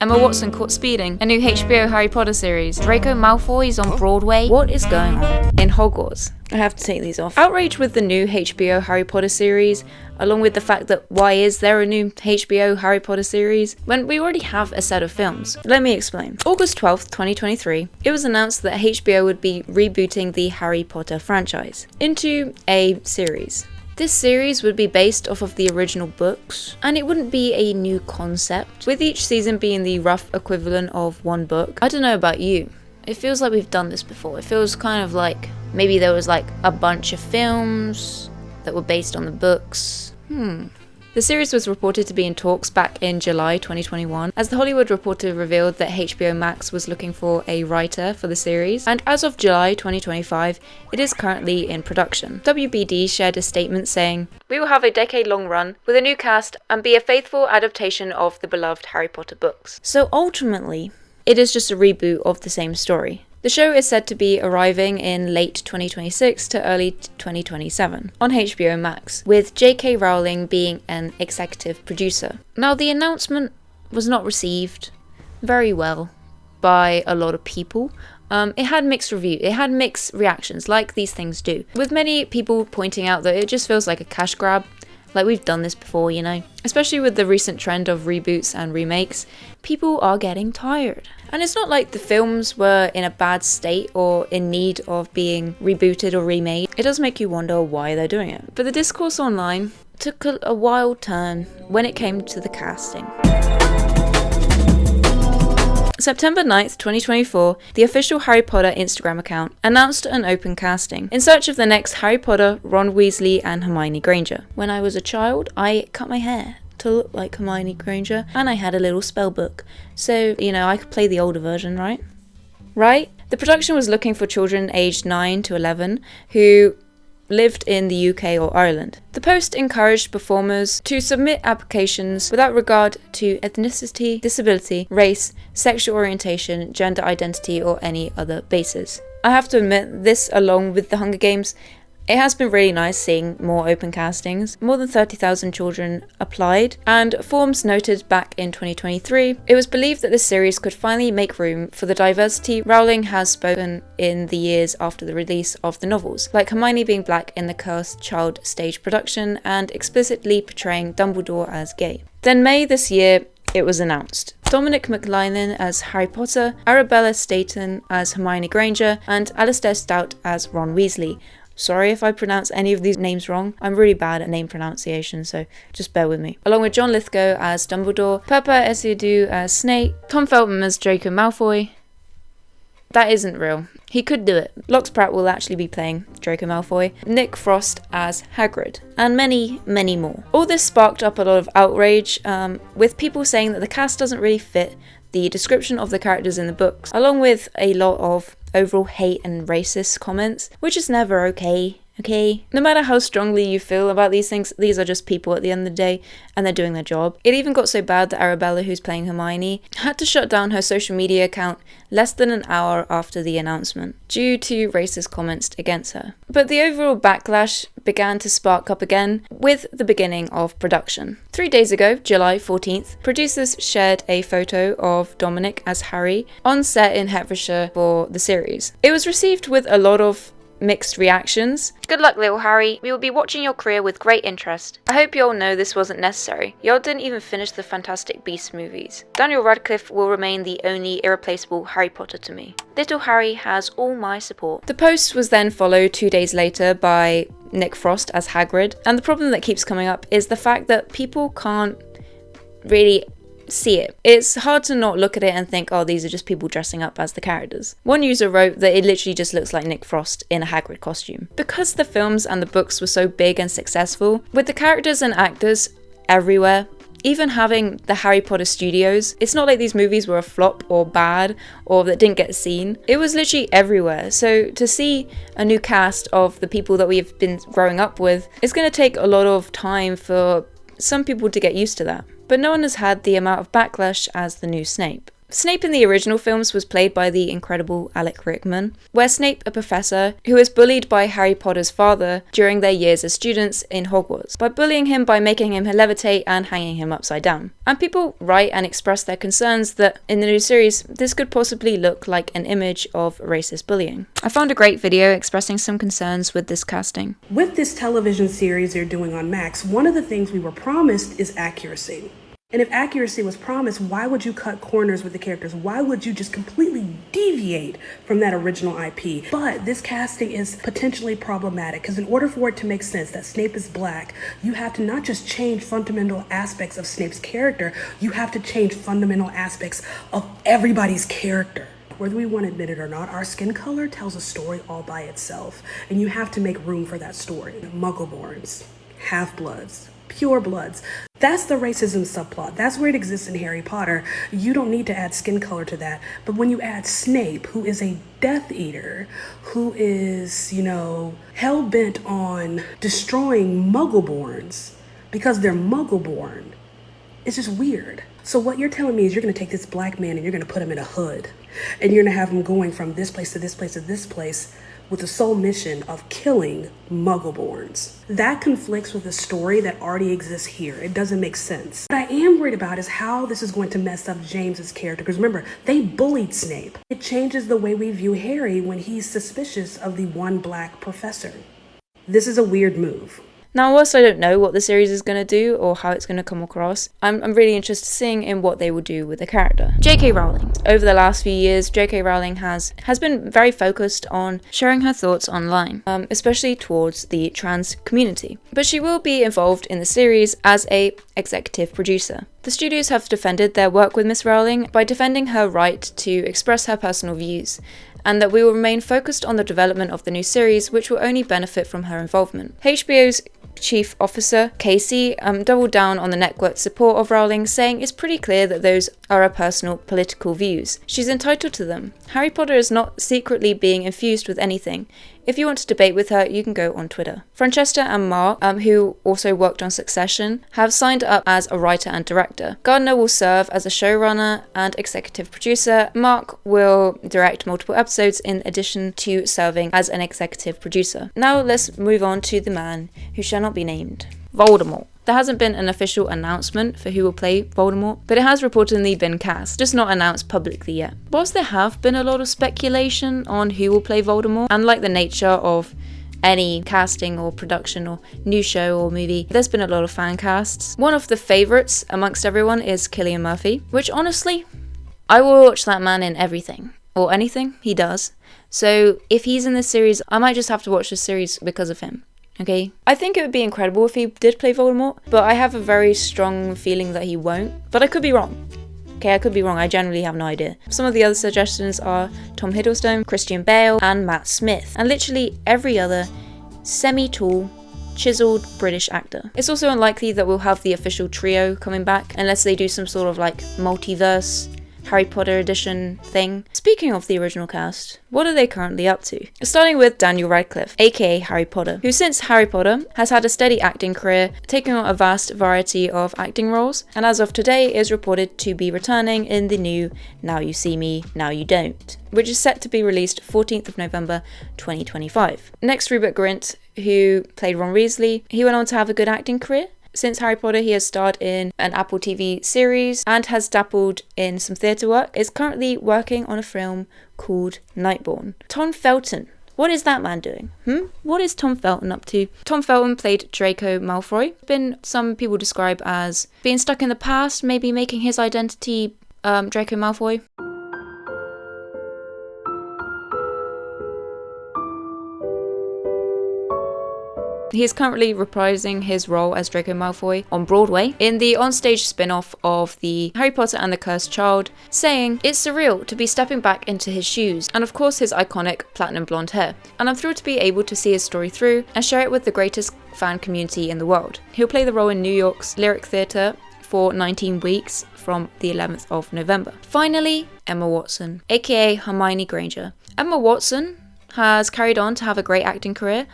Emma Watson caught speeding. A new HBO Harry Potter series. Draco Malfoy is on Broadway. What is going on in Hogwarts? I have to take these off. Outrage with the new HBO Harry Potter series, along with the fact that why is there a new HBO Harry Potter series when we already have a set of films? Let me explain. August 12th, 2023, it was announced that HBO would be rebooting the Harry Potter franchise into a series. This series would be based off of the original books, and it wouldn't be a new concept, with each season being the rough equivalent of one book. I don't know about you, it feels like we've done this before. It feels kind of like maybe there was like a bunch of films that were based on the books. The series was reported to be in talks back in July 2021, as The Hollywood Reporter revealed that HBO Max was looking for a writer for the series, and as of July 2025, it is currently in production. WBD shared a statement saying, "We will have a decade-long run with a new cast and be a faithful adaptation of the beloved Harry Potter books." So ultimately, it is just a reboot of the same story. The show is said to be arriving in late 2026 to early 2027 on HBO Max, with JK Rowling being an executive producer. Now, the announcement was not received very well by a lot of people. It had mixed reactions, like these things do, with many people pointing out that it just feels like a cash grab. Like, we've done this before, you know? Especially with the recent trend of reboots and remakes, people are getting tired. And it's not like the films were in a bad state or in need of being rebooted or remade. It does make you wonder why they're doing it. But the discourse online took a wild turn when it came to the casting. September 9th, 2024, the official Harry Potter Instagram account announced an open casting in search of the next Harry Potter, Ron Weasley and Hermione Granger. When I was a child, I cut my hair to look like Hermione Granger, and I had a little spell book. So, you know, I could play the older version, right? Right? The production was looking for children aged 9 to 11 who lived in the UK or Ireland. The post encouraged performers to submit applications without regard to ethnicity, disability, race, sexual orientation, gender identity, or any other basis. I have to admit, this along with the Hunger Games, it has been really nice seeing more open castings. More than 30,000 children applied, and forms noted back in 2023, it was believed that this series could finally make room for the diversity Rowling has spoken in the years after the release of the novels, like Hermione being black in the Cursed Child stage production and explicitly portraying Dumbledore as gay. Then May this year, it was announced. Dominic McLaughlin as Harry Potter, Arabella Staten as Hermione Granger, and Alistair Stout as Ron Weasley. Sorry if I pronounce any of these names wrong. I'm really bad at name pronunciation, so just bear with me. Along with John Lithgow as Dumbledore, Papa Esidu as Snape, Tom Felton as Draco Malfoy. That isn't real. He could do it. Lox Pratt will actually be playing Draco Malfoy, Nick Frost as Hagrid, and many, many more. All this sparked up a lot of outrage, with people saying that the cast doesn't really fit the description of the characters in the books, along with a lot of overall hate and racist comments, which is never okay. No matter how strongly you feel about these things, these are just people at the end of the day, and they're doing their job. It even got so bad that Arabella, who's playing Hermione, had to shut down her social media account less than an hour after the announcement, due to racist comments against her. But the overall backlash began to spark up again with the beginning of production. 3 days ago, July 14th, producers shared a photo of Dominic as Harry on set in Hertfordshire for the series. It was received with a lot of mixed reactions. Good luck, little Harry. We will be watching your career with great interest. I hope you all know this wasn't necessary. Y'all didn't even finish the Fantastic Beasts movies. Daniel Radcliffe will remain the only irreplaceable Harry Potter to me. Little Harry has all my support. The post was then followed 2 days later by Nick Frost as Hagrid, and the problem that keeps coming up is the fact that people can't really see it. It's hard to not look at it and think, oh, these are just people dressing up as the characters. One user wrote that it literally just looks like Nick Frost in a Hagrid costume. Because the films and the books were so big and successful, with the characters and actors everywhere, even having the Harry Potter studios, it's not like these movies were a flop or bad or that didn't get seen. It was literally everywhere. So to see a new cast of the people that we've been growing up with, it's going to take a lot of time for some people to get used to that. But no one has had the amount of backlash as the new Snape. Snape in the original films was played by the incredible Alec Rickman, where Snape, a professor who is bullied by Harry Potter's father during their years as students in Hogwarts, by bullying him by making him levitate and hanging him upside down. And people write and express their concerns that in the new series, this could possibly look like an image of racist bullying. I found a great video expressing some concerns with this casting. With this television series they're doing on Max, one of the things we were promised is accuracy. And if accuracy was promised, why would you cut corners with the characters? Why would you just completely deviate from that original IP? But this casting is potentially problematic because in order for it to make sense that Snape is black, you have to not just change fundamental aspects of Snape's character, you have to change fundamental aspects of everybody's character. Whether we want to admit it or not, our skin color tells a story all by itself, and you have to make room for that story. Muggleborns, half-bloods, pure bloods. That's the racism subplot. That's where it exists in Harry Potter. You don't need to add skin color to that. But when you add Snape, who is a Death Eater, who is, hell-bent on destroying Muggleborns because they're Muggleborn, it's just weird. So what you're telling me is you're going to take this black man and you're going to put him in a hood. And you're going to have him going from this place to this place to this place with the sole mission of killing Muggleborns. That conflicts with the story that already exists here. It doesn't make sense. What I am worried about is how this is going to mess up James's character. Because remember, they bullied Snape. It changes the way we view Harry when he's suspicious of the one black professor. This is a weird move. Now, whilst I don't know what the series is going to do or how it's going to come across, I'm really interested in seeing in what they will do with the character. JK Rowling. Over the last few years, JK Rowling has been very focused on sharing her thoughts online, especially towards the trans community. But she will be involved in the series as a executive producer. The studios have defended their work with Miss Rowling by defending her right to express her personal views, and that we will remain focused on the development of the new series, which will only benefit from her involvement. HBO's chief officer, Casey, doubled down on the network's support of Rowling, saying it's pretty clear that those are her personal political views. She's entitled to them. Harry Potter is not secretly being infused with anything. If you want to debate with her, you can go on Twitter. Francesca and Mark, who also worked on Succession, have signed up as a writer and director. Gardner will serve as a showrunner and executive producer. Mark will direct multiple episodes in addition to serving as an executive producer. Now let's move on to the man who shall not be named. Voldemort. There hasn't been an official announcement for who will play Voldemort, but it has reportedly been cast, just not announced publicly yet. Whilst there have been a lot of speculation on who will play Voldemort, and like the nature of any casting or production or new show or movie, there's been a lot of fan casts. One of the favourites amongst everyone is Cillian Murphy, which honestly, I will watch that man in everything, or anything he does. So if he's in this series, I might just have to watch this series because of him. Okay, I think it would be incredible if he did play Voldemort, but I have a very strong feeling that he won't. But I could be wrong. Okay, I could be wrong. I generally have no idea. Some of the other suggestions are Tom Hiddleston, Christian Bale, and Matt Smith, and literally every other semi-tall, chiseled British actor. It's also unlikely that we'll have the official trio coming back unless they do some sort of multiverse Harry Potter edition thing. Speaking of the original cast, what are they currently up to? Starting with Daniel Radcliffe, aka Harry Potter, who since Harry Potter has had a steady acting career, taking on a vast variety of acting roles, and as of today is reported to be returning in the new Now You See Me, Now You Don't, which is set to be released 14th of November 2025. Next, Rupert Grint, who played Ron Weasley. He went on to have a good acting career. Since Harry Potter, he has starred in an Apple TV series and has dabbled in some theatre work, is currently working on a film called Nightborn. Tom Felton. What is that man doing? What is Tom Felton up to? Tom Felton played Draco Malfoy. Some people describe as being stuck in the past, maybe making his identity Draco Malfoy. He is currently reprising his role as Draco Malfoy on Broadway in the onstage spin-off of the Harry Potter and the Cursed Child, saying, "It's surreal to be stepping back into his shoes," and of course his iconic platinum blonde hair. And I'm thrilled to be able to see his story through and share it with the greatest fan community in the world. He'll play the role in New York's Lyric Theatre for 19 weeks from the 11th of November. Finally, Emma Watson, aka Hermione Granger. Emma Watson has carried on to have a great acting career,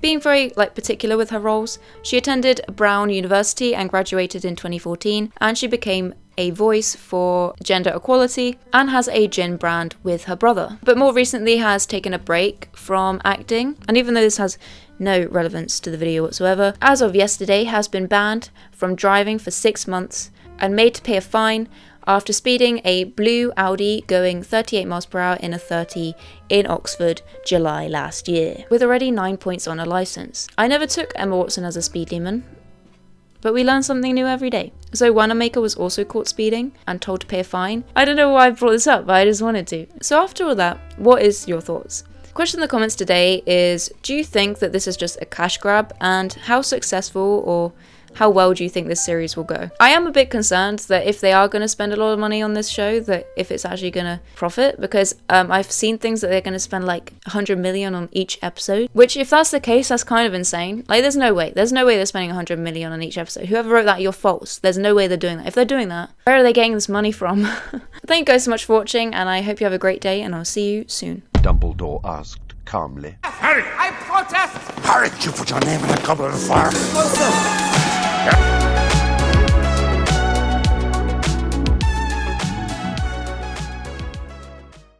being very particular with her roles. She attended Brown University and graduated in 2014, and she became a voice for gender equality, and has a gin brand with her brother. But more recently has taken a break from acting, and even though this has no relevance to the video whatsoever, as of yesterday has been banned from driving for 6 months and made to pay a fine after speeding a blue Audi going 38 miles per hour in a 30 in Oxford, July last year, with already 9 points on her licence. I never took Emma Watson as a speed demon, but we learn something new every day. So Wanamaker was also caught speeding and told to pay a fine. I don't know why I brought this up, but I just wanted to. So after all that, what is your thoughts? Question in the comments today is, do you think that this is just a cash grab, and how successful or how well do you think this series will go? I am a bit concerned that if they are going to spend a lot of money on this show, that if it's actually going to profit, because I've seen things that they're going to spend like 100 million on each episode, which if that's the case, that's kind of insane. Like there's no way they're spending 100 million on each episode. Whoever wrote that, you're false. There's no way they're doing that. If they're doing that, where are they getting this money from? Thank you guys so much for watching, and I hope you have a great day, and I'll see you soon. Dumbledore asked calmly. Harry! I protest! Harry, you put your name in a goblet of fire.